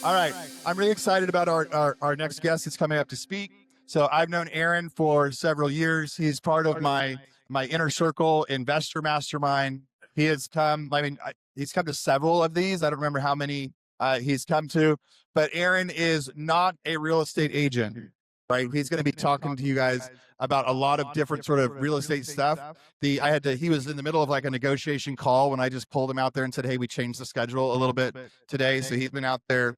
All right. I'm really excited about our next guest that's coming up to speak. So I've known Aaron for several years. He's part of my inner circle investor mastermind. He has come, he's come to several of these. I don't remember how many he's come to, but Aaron is not a real estate agent, right? He's going to be talking to you guys about a lot of different sort of real estate stuff. He was in the middle of like a negotiation call when I just pulled him out there and said, hey, we changed the schedule a little bit today. So he's been out there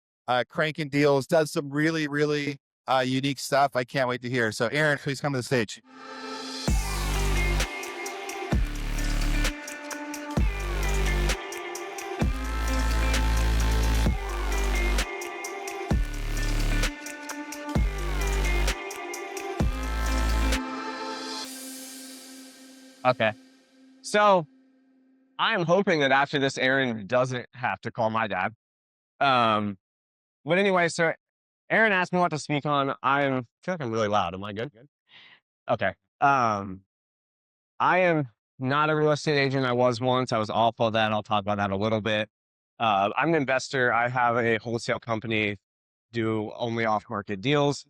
cranking deals, does some really, really unique stuff. I can't wait to hear. So Aaron, please come to the stage. Okay. So I'm hoping that after this, Aaron doesn't have to call my dad. Um, but anyway, so Aaron asked me what to speak on. I feel like I'm really loud. Am I good? Okay. I am not a real estate agent. I was once. I was awful at that. I'll talk about that a little bit. I'm an investor. I have a wholesale company, do only off-market deals.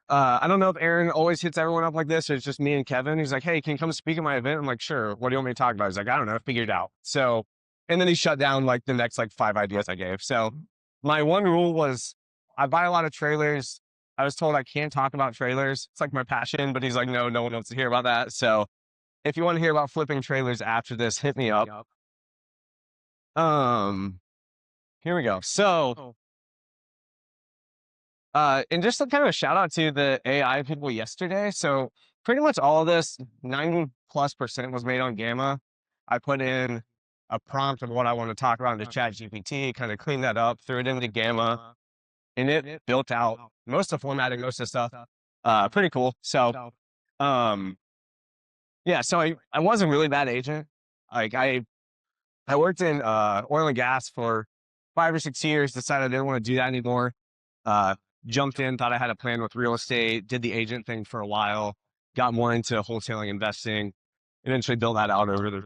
I don't know if Aaron always hits everyone up like this, or it's just me and Kevin. He's like, hey, can you come speak at my event? I'm like, sure. What do you want me to talk about? He's like, I don't know, figure it out. So, and then he shut down like the next like 5 ideas I gave. So my one rule was I buy a lot of trailers. I was told I can't talk about trailers. It's like my passion, but he's like, no, no one wants to hear about that. So if you want to hear about flipping trailers after this, hit me up. Here we go. So, and just a kind of a shout out to the AI people yesterday. So pretty much all of this, 90+% was made on Gamma. I put in a prompt of what I want to talk about into ChatGPT, kind of cleaned that up, threw it into Gamma, and it built out most of the formatting, most of the stuff. Pretty cool. So, yeah, so I was a really bad agent. Like I worked in oil and gas for 5 or 6 years, decided I didn't want to do that anymore. Jumped in, thought I had a plan with real estate, did the agent thing for a while, got more into wholesaling investing, eventually built that out over the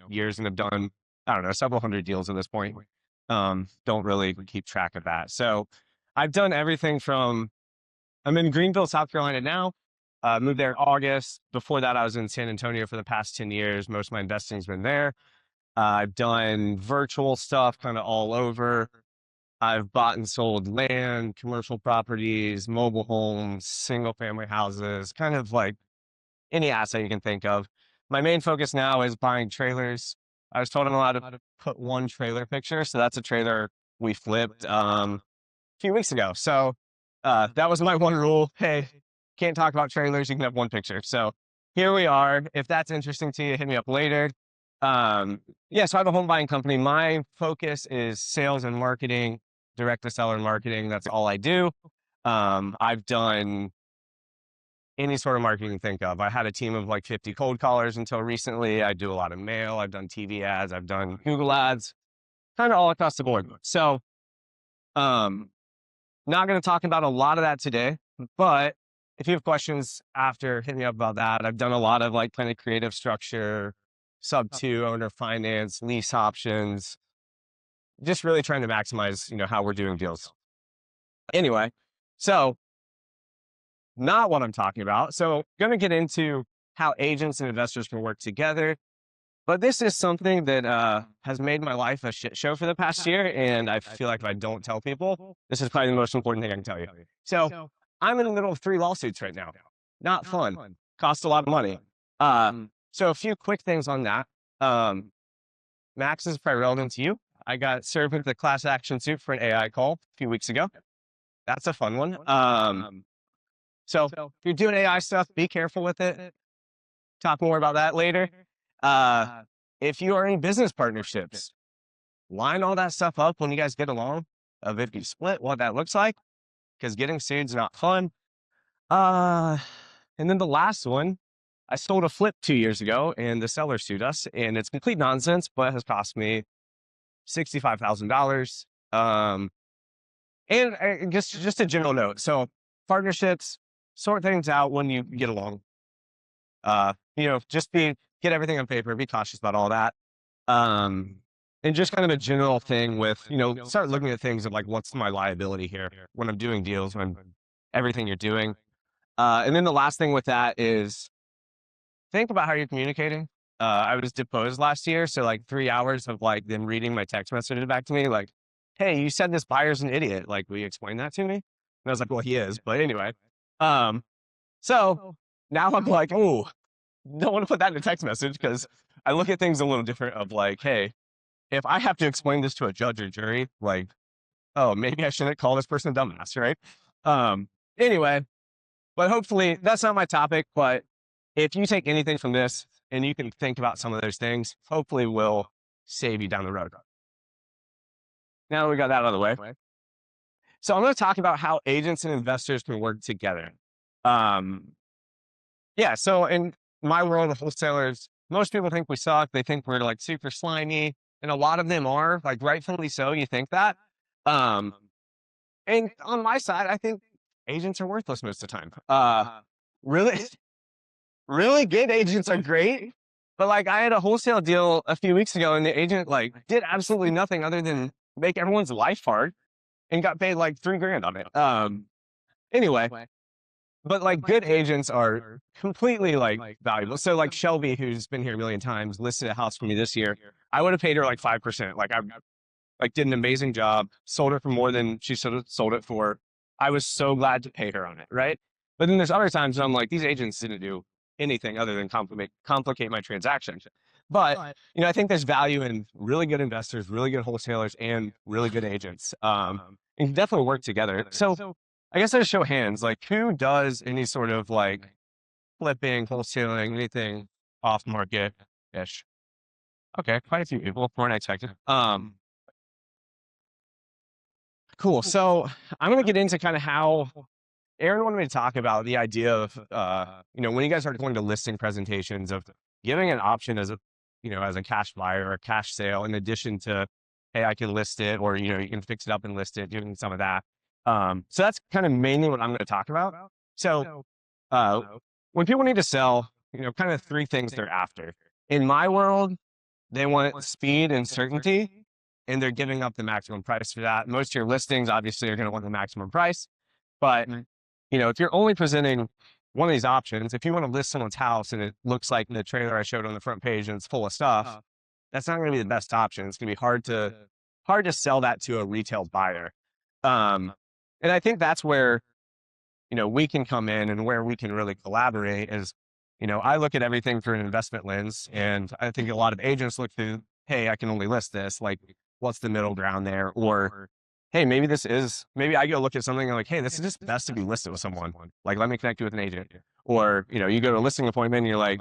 years and have done, I don't know, several hundred deals at this point. Don't really keep track of that. So I've done everything from, I'm in Greenville, South Carolina now. Moved there in August. Before that, I was in San Antonio for the past 10 years. Most of my investing's been there. I've done virtual stuff kind of all over. I've bought and sold land, commercial properties, mobile homes, single family houses, kind of like any asset you can think of. My main focus now is buying trailers. I was told I'm allowed to put one trailer picture. So that's a trailer we flipped a few weeks ago. So that was my one rule. Hey, can't talk about trailers. You can have one picture. So here we are. If that's interesting to you, hit me up later. Yeah, so I have a home buying company. My focus is sales and marketing, direct to seller marketing. That's all I do. I've done any sort of marketing you can think of. I had a team of like 50 cold callers until recently. I do a lot of mail. I've done TV ads. I've done Google ads, kind of all across the board. So, not going to talk about a lot of that today, but if you have questions after, hit me up about that. I've done a lot of like kind of creative structure, sub 2 owner finance, lease options, just really trying to maximize, how we're doing deals. Anyway, so not what I'm talking about. So going to get into how agents and investors can work together. But this is something that has made my life a shit show for the past year. And I feel like if I don't tell people, this is probably the most important thing I can tell you. So I'm in the middle of 3 lawsuits right now. Not fun. Cost a lot of money. So a few quick things on that. Max is probably relevant to you. I got served with a class action suit for an AI call a few weeks ago. That's a fun one. So if you're doing AI stuff, be careful with it. Talk more about that later. If you are in business partnerships, line all that stuff up when you guys get along of if you split, what that looks like, because getting sued is not fun. And then the last one, I sold a flip 2 years ago and the seller sued us, and it's complete nonsense, but it has cost me $65,000. And just a general note. So partnerships, sort things out when you get along. Just get everything on paper, be cautious about all that. and just kind of a general thing with, start looking at things of like, what's my liability here when I'm doing deals, when everything you're doing. And then the last thing with that is think about how you're communicating. I was deposed last year, so like 3 hours of like them reading my text messages back to me, like, "Hey, you said this buyer's an idiot. Like, will you explain that to me?" And I was like, "Well, he is." But anyway, um, so now I'm like, "Oh, don't want to put that in a text message," because I look at things a little different. Of like, hey, if I have to explain this to a judge or jury, like, oh, maybe I shouldn't call this person a dumbass, right? Anyway, but hopefully that's not my topic. But if you take anything from this and you can think about some of those things, hopefully will save you down the road. Now that we got that out of the way. So I'm going to talk about how agents and investors can work together. Yeah. So in my world of wholesalers, most people think we suck. They think we're like super slimy, and a lot of them are, like, rightfully so. You think that. Um, and on my side, I think agents are worthless most of the time. Really, really good agents are great. But like, I had a wholesale deal a few weeks ago, and the agent like did absolutely nothing other than make everyone's life hard and got paid like $3,000 on it. Anyway, but like good agents are completely like valuable. So like Shelby, who's been here a million times, listed a house for me this year. I would have paid her like 5%. Like, I like did an amazing job, sold it for more than she should have sold it for. I was so glad to pay her on it, right? But then there's other times I'm like, these agents didn't do anything other than complicate my transaction. But I think there's value in really good investors, really good wholesalers, and really good agents. And can definitely work together. So I guess I show hands, like, who does any sort of like flipping, wholesaling, anything off market ish? Okay, quite a few people, more than I expected. Cool. So I'm going to get into kind of how Aaron wanted me to talk about the idea of, when you guys are going to listing presentations, of giving an option as as a cash buyer or a cash sale, in addition to, hey, I can list it, or, you can fix it up and list it, doing some of that. So that's kind of mainly what I'm going to talk about. So, when people need to sell, kind of three things they're after. In my world, they want speed and certainty, and they're giving up the maximum price for that. Most of your listings obviously are going to want the maximum price, but if you're only presenting one of these options, if you want to list someone's house and it looks like the trailer I showed on the front page and it's full of stuff, that's not going to be the best option. It's going to be hard to sell that to a retail buyer. And I think that's where we can come in, and where we can really collaborate is, I look at everything through an investment lens, and I think a lot of agents look through, hey, I can only list this. Like, what's the middle ground there? Or, hey, maybe I go look at something and like, hey, this is just best to be listed with someone. Like, let me connect you with an agent. Or, you go to a listing appointment and you're like,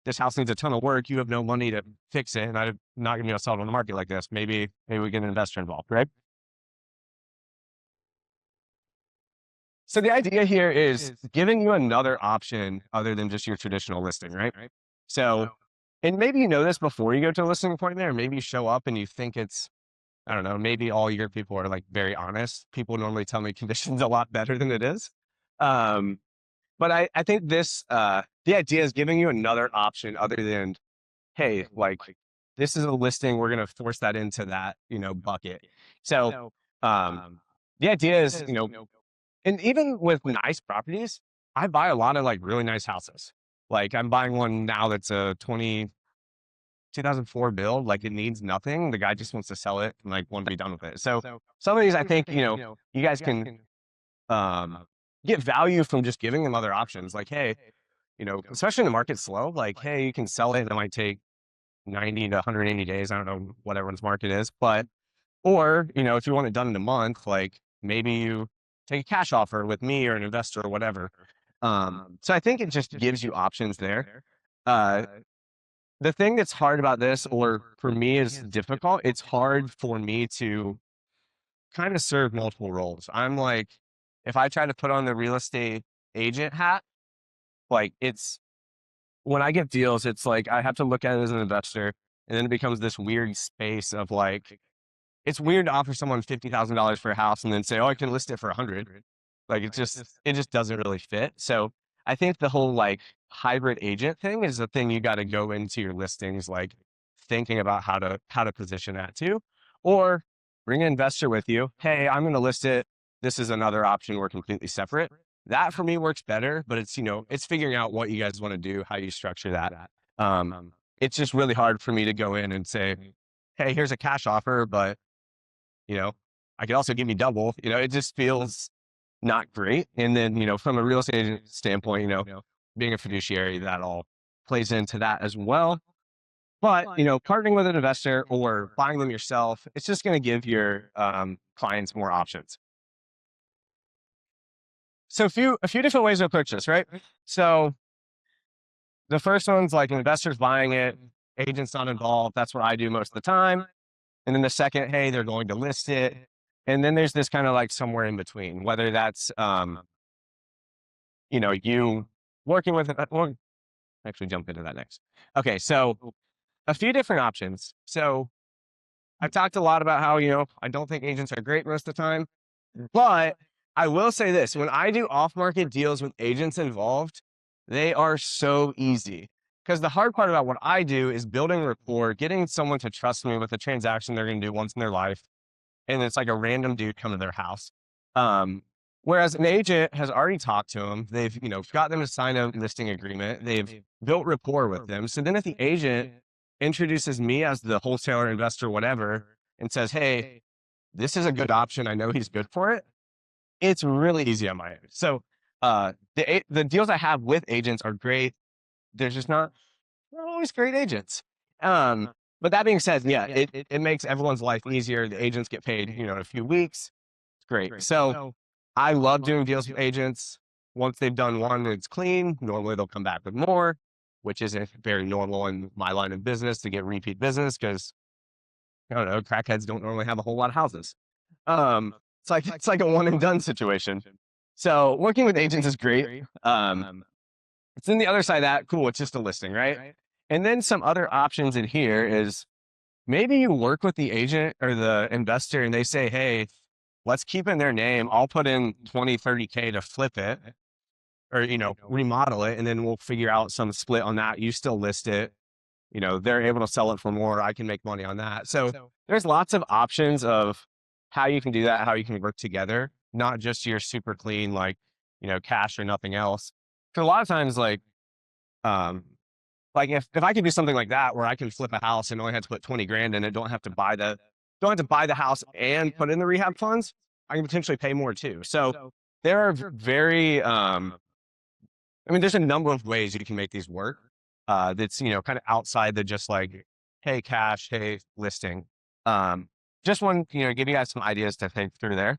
this house needs a ton of work. You have no money to fix it, and I'm not going to be able to sell it on the market like this. Maybe we get an investor involved, right? So the idea here is giving you another option other than just your traditional listing, right? So, and maybe you know this before you go to a listing appointment, or maybe you show up and you think it's, I don't know, maybe all your people are like very honest. People normally tell me conditions a lot better than it is. But I think the idea is giving you another option other than, hey, like, this is a listing, we're going to force that into that, bucket. So, the idea is, and even with nice properties, I buy a lot of like really nice houses. Like, I'm buying one now that's a 2004 build. Like, it needs nothing. The guy just wants to sell it and like want to be done with it. So some of these, I think, you guys can get value from just giving them other options. Like, hey, especially in the market slow, like, hey, you can sell it, and it might take 90 to 180 days. I don't know what everyone's market is, but, or, if you want it done in a month, like, maybe you take a cash offer with me or an investor or whatever. So I think it just gives you options there. The thing that's hard about this, or for me is difficult, it's hard for me to kind of serve multiple roles. I'm like, if I try to put on the real estate agent hat, like, when I get deals, it's like I have to look at it as an investor, and then it becomes this weird space of like, it's weird to offer someone $50,000 for a house and then say, oh, I can list it for 100. Like, it just doesn't really fit. So I think the whole like hybrid agent thing is the thing you got to go into your listings like thinking about how to position that too. Or bring an investor with you. Hey, I'm going to list it. This is another option. We're completely separate. That for me works better, but it's, it's figuring out what you guys want to do, how you structure that. It's just really hard for me to go in and say, hey, here's a cash offer, but I could also give you double. It just feels not great. And then, from a real estate agent standpoint, being a fiduciary, that all plays into that as well. But, partnering with an investor or buying them yourself, it's just going to give your clients more options. So a few different ways to approach this, right? So the first one's like investors buying it, agents not involved. That's what I do most of the time. And then the second, hey, they're going to list it. And then there's this kind of like somewhere in between, whether that's, you working with it. We'll actually jump into that next. Okay. So a few different options. So I've talked a lot about how, I don't think agents are great most of the time, but I will say this, when I do off-market deals with agents involved, they are so easy. Because the hard part about what I do is building rapport, getting someone to trust me with a transaction they're going to do once in their life. And it's like a random dude come to their house. Whereas an agent has already talked to them. They've, got them to sign a listing agreement. They've built rapport with them. So then if the agent introduces me as the wholesaler, investor, whatever, and says, hey, this is a good option. I know he's good for it. It's really easy on my end. So the deals I have with agents are great. There's just not always great agents. But that being said, yeah, it makes everyone's life easier. The agents get paid, in a few weeks. It's great. So I love doing deals with agents. Once they've done one, it's clean. Normally they'll come back with more, which isn't very normal in my line of business to get repeat business because, I don't know, crackheads don't normally have a whole lot of houses. It's like a one and done situation. So working with agents is great. It's then the other side of that, cool, it's just a listing, right? And then some other options in here is maybe you work with the agent or the investor and they say, hey, let's keep in their name. I'll put in 20, 30K to flip it or, remodel it. And then we'll figure out some split on that. You still list it. They're able to sell it for more. I can make money on that. So there's lots of options of how you can do that, how you can work together, not just your super clean, like, cash or nothing else. Cause a lot of times, like if I could do something like that where I can flip a house and only have to put 20 grand in it, don't have to buy the house and put in the rehab funds, I can potentially pay more too. So there are there's a number of ways you can make these work. That's, kind of outside the just like, hey, cash, hey, listing. Just want, give you guys some ideas to think through there.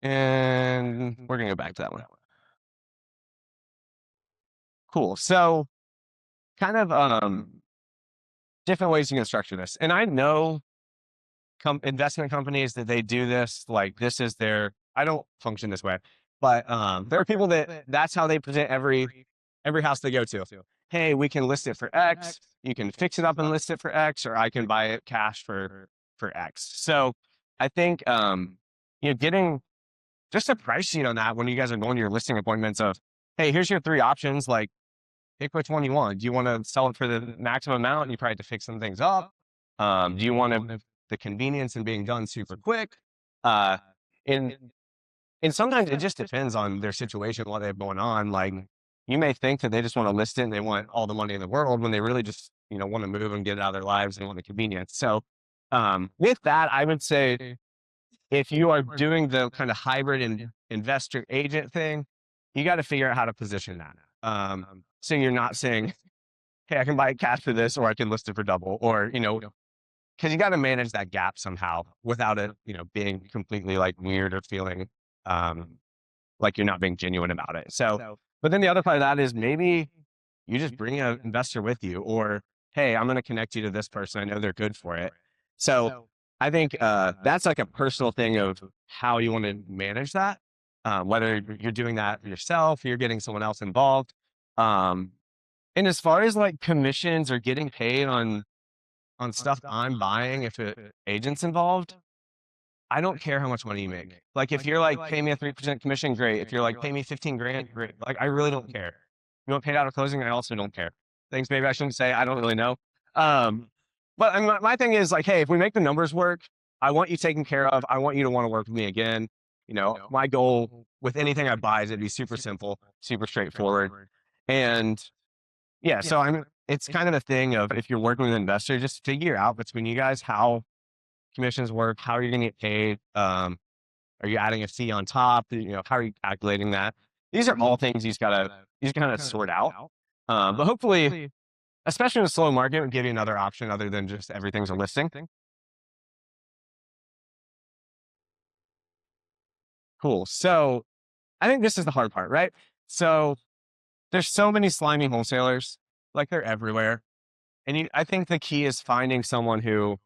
And we're going to go back to that one. Cool. So kind of different ways you can structure this. And I know investment companies that they do this, like this is I don't function this way, but there are people that's how they present every house they go to. Hey, we can list it for X. You can fix it up and list it for X, or I can buy it cash for X. So I think, getting just a price sheet on that when you guys are going to your listing appointments of, hey, here's your 3 options. Like, pick which one you want. Do you want to sell it for the maximum amount? And you probably have to fix some things up. Do you want the convenience and being done super quick? And sometimes it just depends on their situation, what they have going on. Like, you may think that they just want to list it and they want all the money in the world when they really just, want to move and get it out of their lives and want the convenience. So with that, I would say if you are doing the kind of hybrid and investor agent thing, you got to figure out how to position that. So you're not saying, hey, I can buy it cash for this, or I can list it for double, or, because you got to manage that gap somehow without it, being completely like weird or feeling like you're not being genuine about it. So, but then the other part of that is maybe you just bring an investor with you, or, hey, I'm going to connect you to this person. I know they're good for it. So I think that's like a personal thing of how you want to manage that, whether you're doing that yourself, you're getting someone else involved. And as far as like commissions or getting paid on stuff I'm buying, if an agent's involved, I don't care how much money you make. Like, if you're like, pay me a 3% commission, great. If you're like, pay me 15 grand, great. Like, I really don't care. You want paid out of closing, I also don't care. things maybe I shouldn't say. I don't really know. But I mean, my thing is like, hey, if we make the numbers work, I want you taken care of. I want you to want to work with me again. My goal with anything I buy is it'd be super simple, super straightforward. And yeah, so it's kind of a thing of if you're working with an investor, just figure out between you guys how commissions work, how are you going to get paid? Are you adding a fee on top? How are you calculating that? These are all things he's got to sort out. But hopefully, especially in a slow market, it would give you another option other than just everything's a listing. Cool. So I think this is the hard part, right? So there's so many slimy wholesalers, like they're everywhere. And I think the key is finding someone who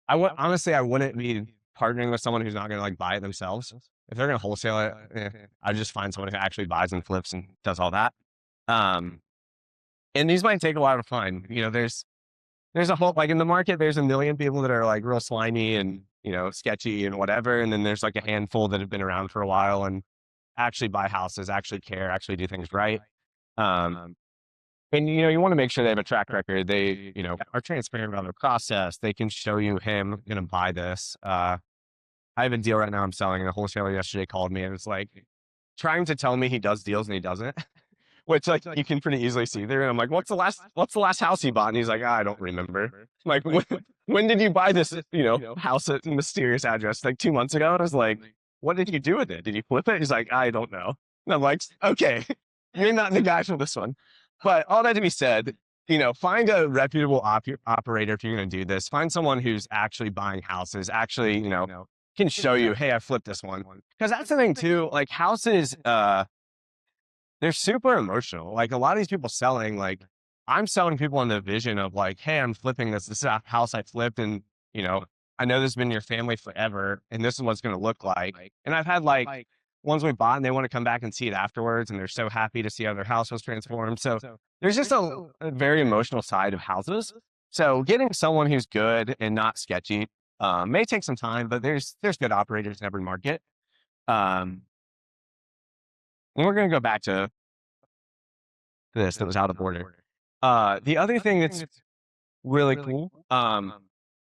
honestly, I wouldn't be partnering with someone who's not going to like buy it themselves. If they're going to wholesale it, I'd just find someone who actually buys and flips and does all that. And these might take a while to find. There's a whole, like in the market, there's a million people that are like real slimy and, sketchy and whatever. And then there's like a handful that have been around for a while and actually buy houses, actually care, actually do things right. And, you want to make sure they have a track record. They, are transparent about their process. They can show you, hey, I'm going to buy this. I have a deal right now I'm selling, and a wholesaler yesterday called me and was like trying to tell me he does deals and he doesn't, which like you can pretty easily see there. And I'm like, what's the last house he bought? And he's like, I don't remember. Like, when did you buy this, house at mysterious address? Like 2 months ago? And I was like, what did you do with it? Did you flip it? He's like, I don't know. And I'm like, okay, you're not the guy for this one. But all that to be said, find a reputable operator if you're going to do this. Find someone who's actually buying houses, actually, can show you, hey, I flipped this one. Because that's the thing too, like houses, they're super emotional. Like a lot of these people selling, like I'm selling people on the vision of like, hey, I'm flipping this. This is a house I flipped. And, I know this has been in your family forever. And this is what it's going to look like. And I've had like ones we bought and they want to come back and see it afterwards. And they're so happy to see how their house was transformed. So there's just a very emotional side of houses. So getting someone who's good and not sketchy may take some time, but there's good operators in every market. And we're going to go back to this that was out of order. The other thing that's really cool.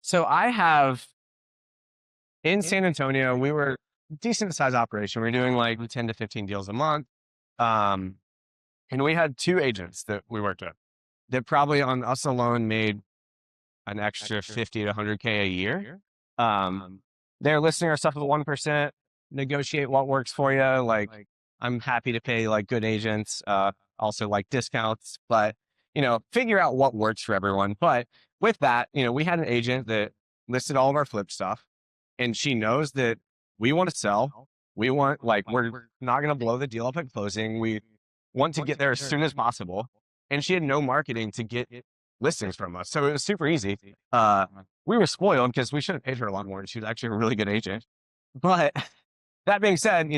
So I have in San Antonio, we were decent sized operation. We were doing like 10 to 15 deals a month. And we had 2 agents that we worked with that probably on us alone made an extra 50 to 100K a year. They're listing our stuff at 1%, negotiate what works for you. Like I'm happy to pay like good agents, also like discounts, but figure out what works for everyone. But with that, we had an agent that listed all of our flip stuff and she knows that we want to sell. We want, like, we're not going to blow the deal up at closing. We want to get there as soon as possible. And she had no marketing to get listings from us. So it was super easy. We were spoiled because we should have paid her a lot more. And she was actually a really good agent. But that being said,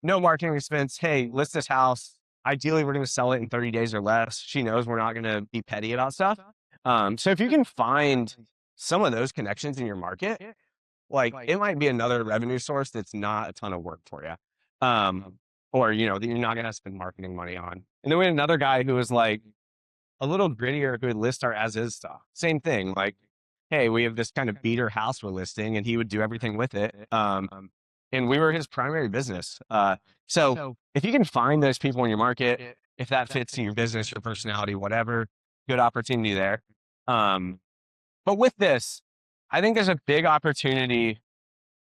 no marketing expense. Hey, list this house. Ideally, we're going to sell it in 30 days or less. She knows we're not going to be petty about stuff. So if you can find some of those connections in your market, like it might be another revenue source that's not a ton of work for you. Or, that you're not going to spend marketing money on. And then we had another guy who was like a little grittier who would list our as is stuff. Same thing. Like, hey, we have this kind of beater house we're listing and he would do everything with it. And we were his primary business. So if you can find those people in your market, if that fits in your business, your personality, whatever, good opportunity there. But with this, I think there's a big opportunity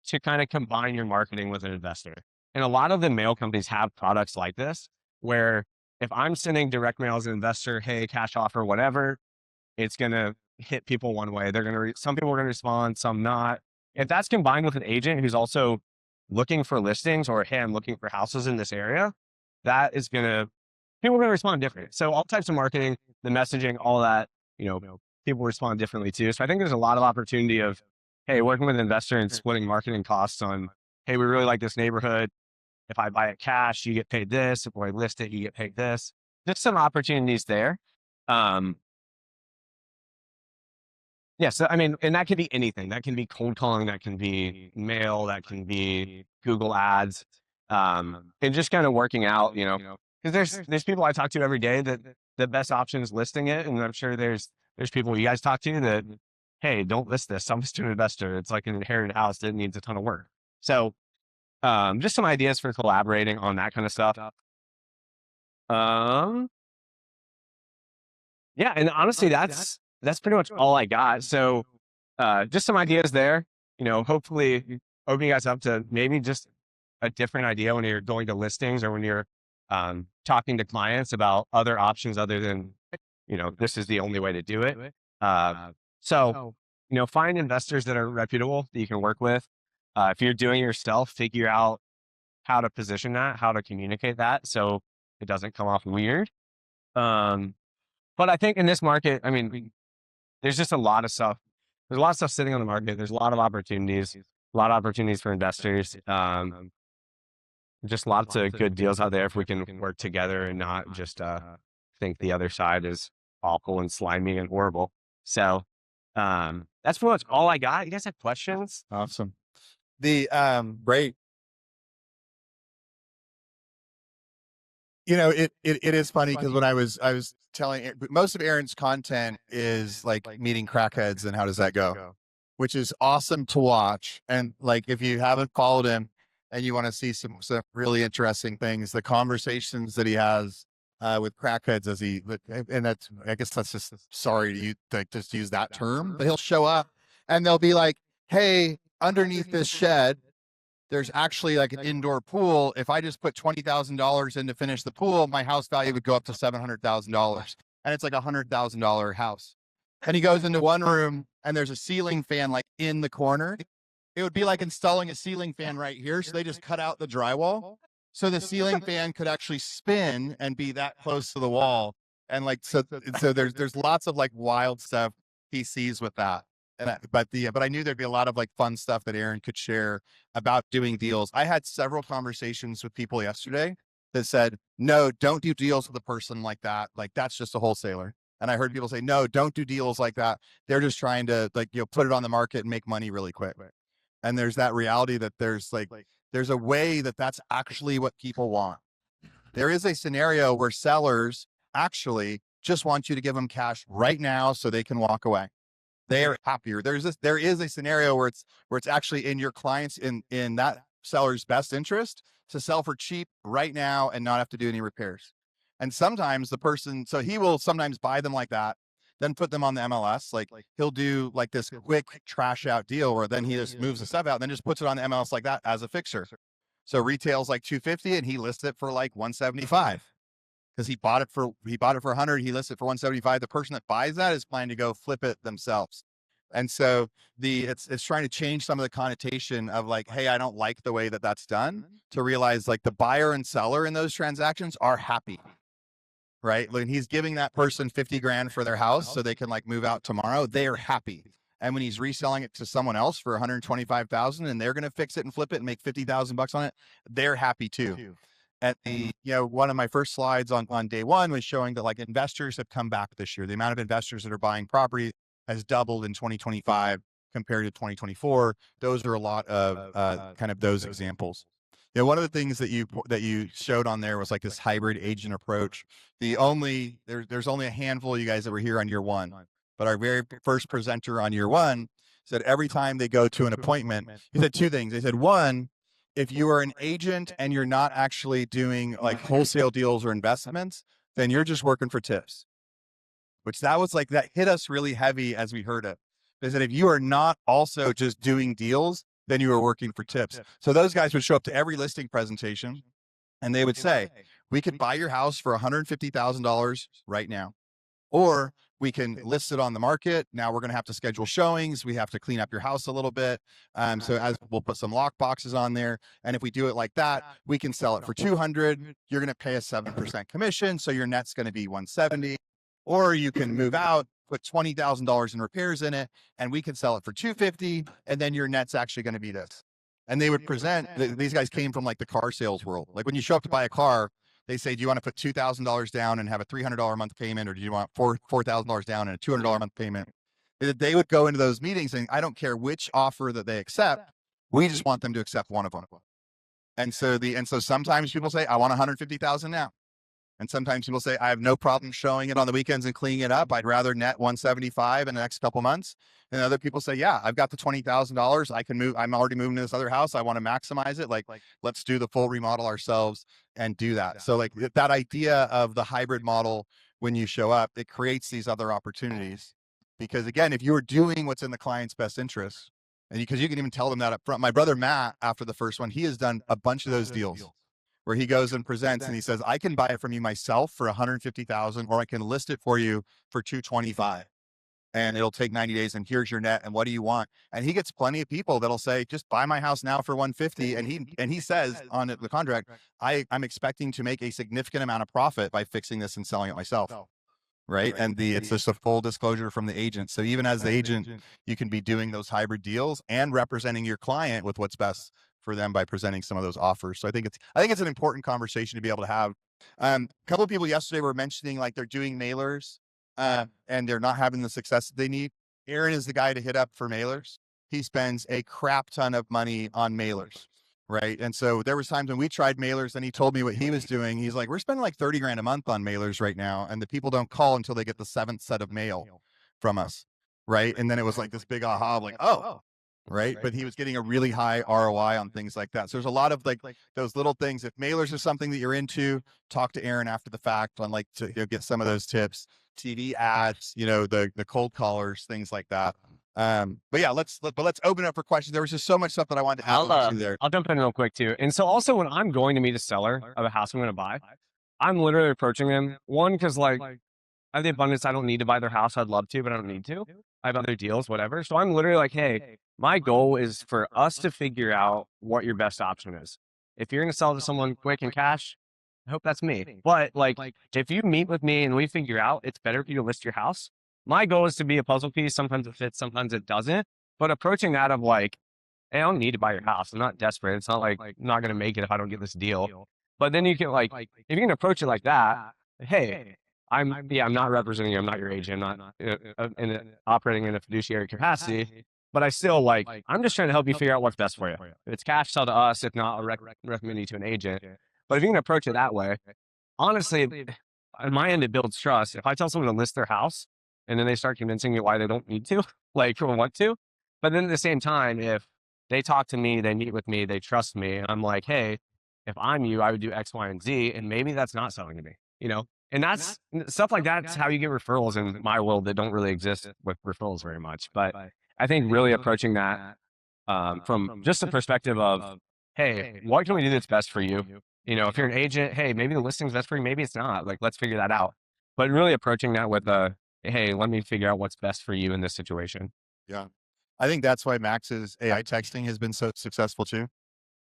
to kind of combine your marketing with an investor. And a lot of the mail companies have products like this, where if I'm sending direct mail as an investor, hey, cash offer, whatever, it's going to hit people one way. Some people are going to respond, some not. If that's combined with an agent who's also looking for listings or, hey, I'm looking for houses in this area, people are going to respond different. So all types of marketing, the messaging, all that, people respond differently too. So I think there's a lot of opportunity of, hey, working with an investor and splitting marketing costs on, hey, we really like this neighborhood. If I buy it cash, you get paid this. If I list it, you get paid this. There's some opportunities there. So, and that can be anything. That can be cold calling. That can be mail. That can be Google ads. And just kind of working out, because there's people I talk to every day that the best option is listing it. And I'm sure there's people you guys talk to that, hey, don't list this. I'm just an investor. It's like an inherited house that needs a ton of work. So just some ideas for collaborating on that kind of stuff. Yeah, and honestly, that's pretty much all I got. So just some ideas there. Hopefully open you guys up to maybe just a different idea when you're going to listings or when you're talking to clients about other options other than, this is the only way to do it. So, find investors that are reputable that you can work with. If you're doing it yourself, figure out how to position that, how to communicate that so it doesn't come off weird. But I think in this market, I mean, there's just a lot of stuff. There's a lot of stuff sitting on the market. There's a lot of opportunities, for investors. Just lots of good deals out there if we can work together and not just think the other side is awful and slimy and horrible. So that's pretty much all I got. You guys have questions? Awesome. The great. It is funny because when I was telling, most of Aaron's content is like meeting crackheads and how does that go, which is awesome to watch. And like, if you haven't followed him and you want to see some really interesting things, the conversations that he has with crackheads and I guess that's just, sorry to you, like, just use that term, but he'll show up and they'll be like, hey, underneath this shed, there's actually like an indoor pool. If I just put $20,000 in to finish the pool, my house value would go up to $700,000. And it's like $100,000 house. And he goes into one room and there's a ceiling fan like in the corner. It would be like installing a ceiling fan right here. So they just cut out the drywall. So the ceiling fan could actually spin and be that close to the wall. And like, so there's lots of like wild stuff he sees with that. But I knew there'd be a lot of like fun stuff that Aaron could share about doing deals. I had several conversations with people yesterday that said, no, don't do deals with a person like that. Like, that's just a wholesaler. And I heard people say, no, don't do deals like that. They're just trying to put it on the market and make money really quick. And there's that reality that there's a way that's actually what people want. There is a scenario where sellers actually just want you to give them cash right now so they can walk away. They are happier. There is a scenario where it's actually in your clients in that seller's best interest to sell for cheap right now and not have to do any repairs. And sometimes so he will sometimes buy them like that, then put them on the MLS. Like he'll do like this quick trash out deal where then he just moves the stuff out and then just puts it on the MLS like that as a fixer. So retail's like $250 and he lists it for like $175. Because he bought it for $100, he lists it for $175. The person that buys that is planning to go flip it themselves. And so it's trying to change some of the connotation of like, hey, I don't like the way that's done, to realize like the buyer and seller in those transactions are happy, right? When he's giving that person 50 grand for their house so they can like move out tomorrow, they are happy. And when he's reselling it to someone else for 125,000 and they're going to fix it and flip it and make 50,000 bucks on it, they're happy too. At one of my first slides on day one was showing that like investors have come back this year. The amount of investors that are buying property has doubled in 2025 compared to 2024. Those are a lot of kind of those examples. One of the things that you showed on there was like this hybrid agent approach. There's only a handful of you guys that were here on year one, but our very first presenter on year one said every time they go to an appointment, he said two things. They said, one, if you are an agent and you're not actually doing like wholesale deals or investments, then you're just working for tips. Which that hit us really heavy as we heard it. They said, if you are not also just doing deals, then you are working for tips. So those guys would show up to every listing presentation and they would say, we could buy your house for $150,000 right now, or we can list it on the market. Now we're going to have to schedule showings. We have to clean up your house a little bit. So as we'll put some lock boxes on there. And if we do it like that, we can sell it for 200. You're going to pay a 7% commission. So your net's going to be 170, or you can move out, put $20,000 in repairs in it, and we can sell it for 250. And then your net's actually going to be this. And they would present, these guys came from like the car sales world. Like when you show up to buy a car, they say, do you want to put $2,000 down and have a $300 a month payment? Or do you want $4,000 down and a $200 a month payment? They would go into those meetings saying, I don't care which offer that they accept. We just want them to accept one of them. And so sometimes people say, I want 150,000 now. And sometimes people say, I have no problem showing it on the weekends and cleaning it up. I'd rather net 175 in the next couple months. And other people say, yeah, I've got the $20,000. I can move. I'm already moving to this other house. I want to maximize it. Like, let's do the full remodel ourselves and do that. So like that idea of the hybrid model, when you show up, it creates these other opportunities. Because again, if you're doing what's in the client's best interest, and because you can even tell them that up front. My brother Matt, after the first one, he has done a bunch of those deals where he goes and presents and he says, I can buy it from you myself for 150,000, or I can list it for you for 225. And it'll take 90 days. And here's your net. And what do you want? And he gets plenty of people that'll say, just buy my house now for 150. And he says on the contract, I'm expecting to make a significant amount of profit by fixing this and selling it myself. Right. And it's just a full disclosure from the agent. So even as the agent, you can be doing those hybrid deals and representing your client with what's best for them by presenting some of those offers. So I think it's an important conversation to be able to have. A couple of people yesterday were mentioning like they're doing mailers and they're not having the success that they need. Aaron is the guy to hit up for mailers. He spends a crap ton of money on mailers. Right. And so there was times when we tried mailers and he told me what he was doing. He's like, we're spending like 30 grand a month on mailers right now. And the people don't call until they get the 7th set of mail from us. Right. And then it was like this big aha of like, oh, right. But he was getting a really high ROI on things like that. So there's a lot of like those little things. If mailers are something that you're into, talk to Aaron after the fact on like to get some of those tips, TV ads, the cold callers, things like that. But yeah, let's open up for questions. There was just so much stuff that I wanted to ask there. I'll jump in real quick too. And so also when I'm going to meet a seller of a house I'm going to buy, I'm literally approaching them. One, because like I have the abundance, I don't need to buy their house. I'd love to, but I don't need to. I have other deals, whatever. So I'm literally like, hey, my goal is for us to figure out what your best option is. If you're going to sell to someone quick and cash, I hope that's me. But like, if you meet with me and we figure out it's better for you to list your house, my goal is to be a puzzle piece. Sometimes it fits, sometimes it doesn't. But approaching that of like, hey, I don't need to buy your house. I'm not desperate. It's not like I'm not going to make it if I don't get this deal. But then you can like, if you can approach it like that, hey, I'm not representing you. I'm not your agent. I'm not operating in a fiduciary capacity. But I still like, I'm just trying to help you figure out what's best for you. If it's cash, sell to us. If not, I'll recommend you to an agent. But if you can approach it that way, honestly, on my end, it builds trust. If I tell someone to list their house and then they start convincing me why they don't need to, like, or want to, but then at the same time, if they talk to me, they meet with me, they trust me, and I'm like, hey, if I'm you, I would do X, Y, and Z, and maybe that's not selling to me, And that's stuff like that's how you get referrals in my world that don't really exist with referrals very much. But I think really approaching that from just the perspective of, hey, what can we do that's best for you? If you're an agent, hey, maybe the listing's best for you, maybe it's not. Like, let's figure that out. But really approaching that with hey, let me figure out what's best for you in this situation. Yeah. I think that's why Max's AI texting has been so successful too.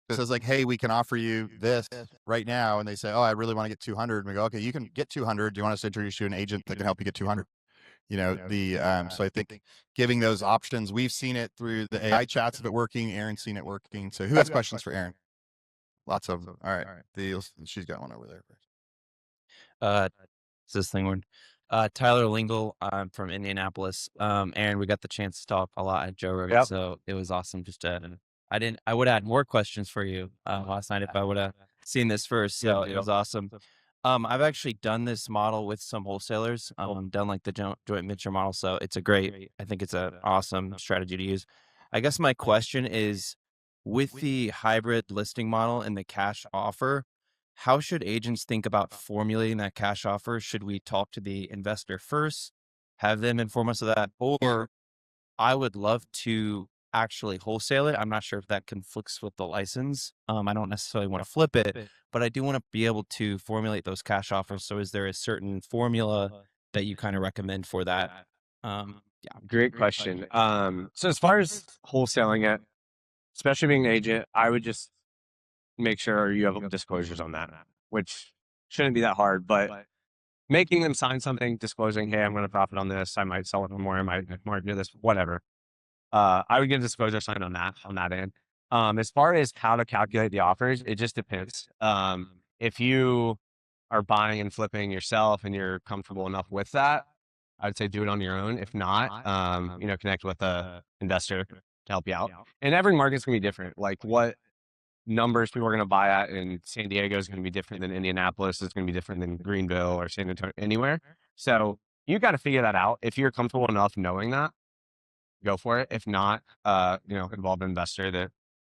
It says like, hey, we can offer you this right now. And they say, oh, I really want to get 200. And we go, okay, you can get 200. Do you want us to introduce you to an agent that can help you get 200? So I think giving those options, we've seen it through the AI chats of it working. Aaron's seen it working. So who has questions for Aaron? Lots of them. All right. She's got one over there. Is this thing on? Tyler Lingle, I'm from Indianapolis. Aaron, we got the chance to talk a lot at Joe Rogan, Yep. so it was awesome. Just I would have had more questions for you last night if I would have seen this first. So it was awesome. I've actually done this model with some wholesalers. Done like the joint venture model, so it's I think it's an awesome strategy to use. I guess my question is, with the hybrid listing model and the cash offer, how should agents think about formulating that cash offer? Should we talk to the investor first, have them inform us of that? Or I would love to actually wholesale it. I'm not sure if that conflicts with the license. I don't necessarily want to flip it, but I do want to be able to formulate those cash offers. So is there a certain formula that you kind of recommend for that? Yeah, great question. So as far as wholesaling it, especially being an agent, I would just make sure you have disclosures on that, which shouldn't be that hard, but making them sign something disclosing, hey, I'm going to profit on this. I might sell it for more. I might do this, whatever. I would get a disclosure signed on that end. As far as how to calculate the offers, it just depends. If you are buying and flipping yourself and you're comfortable enough with that, I'd say do it on your own. If not, connect with a investor to help you out. And every market's gonna be different. Like what numbers people are going to buy at in San Diego is going to be different than Indianapolis. It's going to be different than Greenville or San Antonio, anywhere. So you got to figure that out. If you're comfortable enough knowing that, go for it. If not, involve an investor that,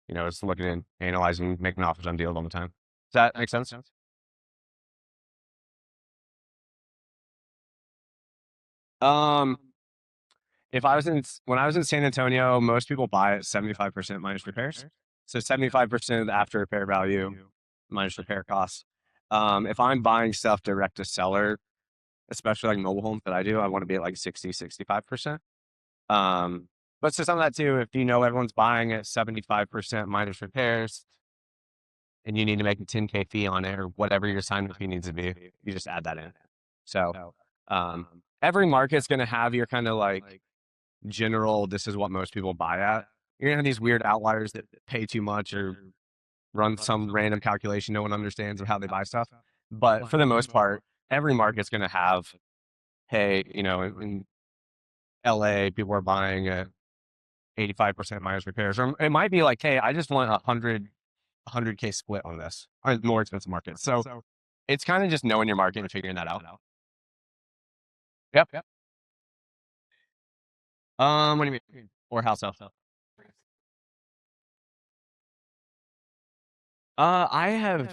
is looking and analyzing, making offers on deals all the time. Does that make sense? When I was in San Antonio, most people buy at 75% minus repairs. So 75% of the after repair value minus repair costs. If I'm buying stuff direct to seller, especially like mobile homes that I do, I want to be at like 60-65%. But so some of that too, if everyone's buying at 75% minus repairs and you need to make a 10K fee on it or whatever your sign-up fee needs to be, you just add that in. So every market's going to have your kind of like general, this is what most people buy at. You're going to have these weird outliers that pay too much or run some random calculation no one understands of how they buy stuff. But for the most part, every market's going to have, hey, in LA, people are buying at 85% minus repairs. Or it might be like, hey, I just want 100K split on this, or more expensive market. So it's kind of just knowing your market and figuring that out. Yep. What do you mean? Or house sale? I've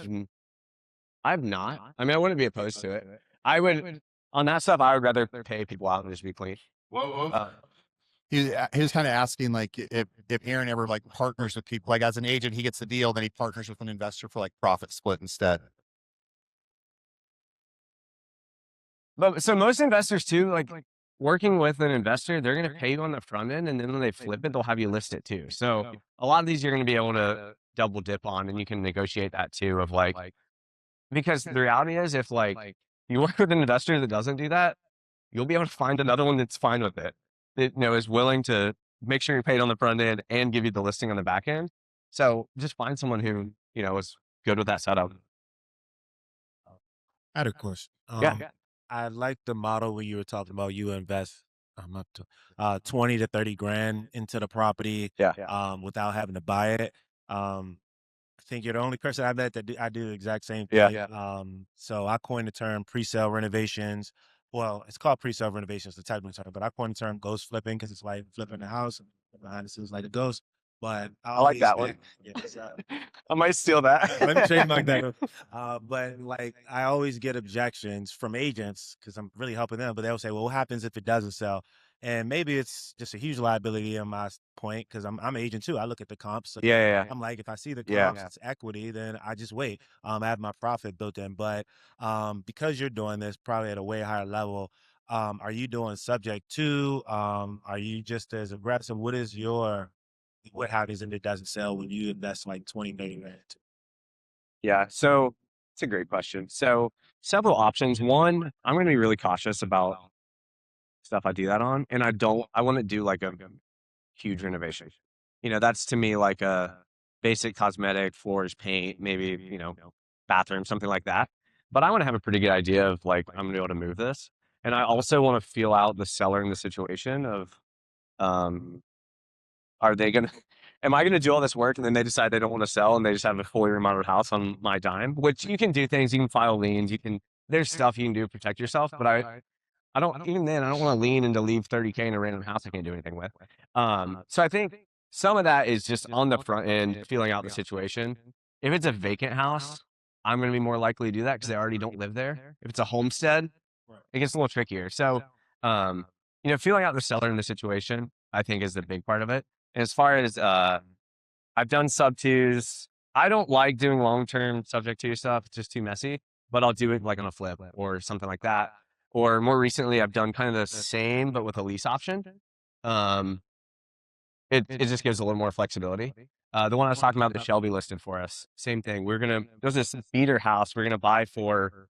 not. I mean, I wouldn't be opposed to it. I would, on that stuff, I would rather pay people out and just be clean. He was kind of asking like if Aaron ever like partners with people, like as an agent, he gets the deal, then he partners with an investor for like profit split instead. But so most investors too, like working with an investor, they're going to pay you on the front end, and then when they flip it, they'll have you list it too. So a lot of these you're going to be able to double dip on, and you can negotiate that too. Of like, because the reality is, if like you work with an investor that doesn't do that, you'll be able to find another one that's fine with it. That is willing to make sure you're paid on the front end and give you the listing on the back end. So just find someone who is good with that setup. I had a question. Yeah. I like the model where you were talking about you invest up to 20 to 30 grand into the property without having to buy it. I think you're the only person I met that I do the exact same thing. So I coined the term pre-sale renovations. Well, it's called pre-sale renovations, the technical term, but I coined the term ghost flipping because it's like flipping the house behind the scenes like a ghost. But I like that one. I might steal that. Let me trademark that. But like, I always get objections from agents because I'm really helping them, but they'll say, well, what happens if it doesn't sell? And maybe it's just a huge liability on my point because I'm an agent too. I look at the comps. So I'm like, if I see the comps, it's equity, then I just wait. I have my profit built in. But because you're doing this probably at a way higher level, are you doing subject to? Are you just as aggressive? What happens if it doesn't sell when you invest like 20, 30 grand? Yeah. So it's a great question. So several options. One, I'm going to be really cautious about stuff I do that on. And I want to do like a huge renovation. That's to me like a basic cosmetic, floors, paint, maybe, bathroom, something like that. But I want to have a pretty good idea of like, I'm going to be able to move this. And I also want to feel out the seller in the situation of, am I going to do all this work and then they decide they don't want to sell and they just have a fully remodeled house on my dime, which you can do things, you can file liens, there's stuff you can do to protect yourself. But I don't want to lean into leave 30K in a random house I can't do anything with. So I think some of that is just on the front end, feeling out the situation. If it's a vacant house, I'm going to be more likely to do that because they already don't live there. If it's a homestead, it gets a little trickier. So, feeling out the seller in the situation, I think is the big part of it. And as far as, I've done sub twos. I don't like doing long-term subject to stuff. It's just too messy, but I'll do it like on a flip or something like that. Or more recently, I've done kind of the same, but with a lease option. It just gives a little more flexibility. The one I was talking about, the Shelby listed for us, same thing. There's this beater house we're going to buy for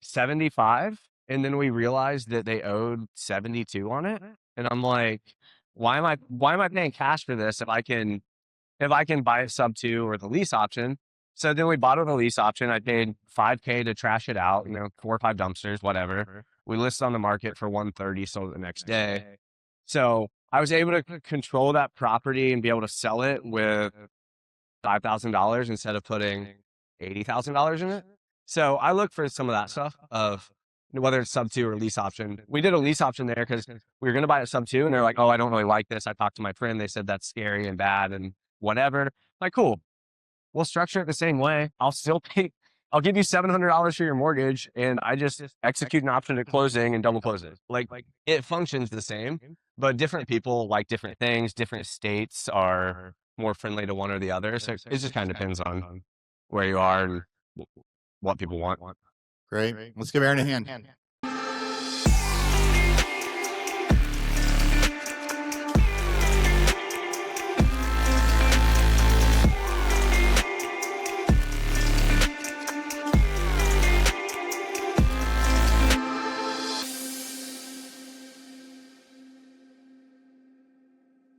75. And then we realized that they owed 72 on it. And I'm like, why am I paying cash for this if I can buy it sub 2 or the lease option? So then we bought it with a lease option. I paid $5K to trash it out, 4 or 5 dumpsters, whatever. We listed on the market for 130, sold it the next day. So I was able to control that property and be able to sell it with $5,000 instead of putting $80,000 in it. So I look for some of that stuff of whether it's sub 2 or lease option. We did a lease option there because we were going to buy a sub 2 and they're like, oh, I don't really like this. I talked to my friend. They said that's scary and bad and whatever. Like, cool. We'll structure it the same way. I'll still pay. I'll give you $700 for your mortgage and I just execute an option at closing and double close it. Like it functions the same, but different people like different things. Different states are more friendly to one or the other. So it just kind of depends on where you are and what people want. Great. Let's give Aaron a hand.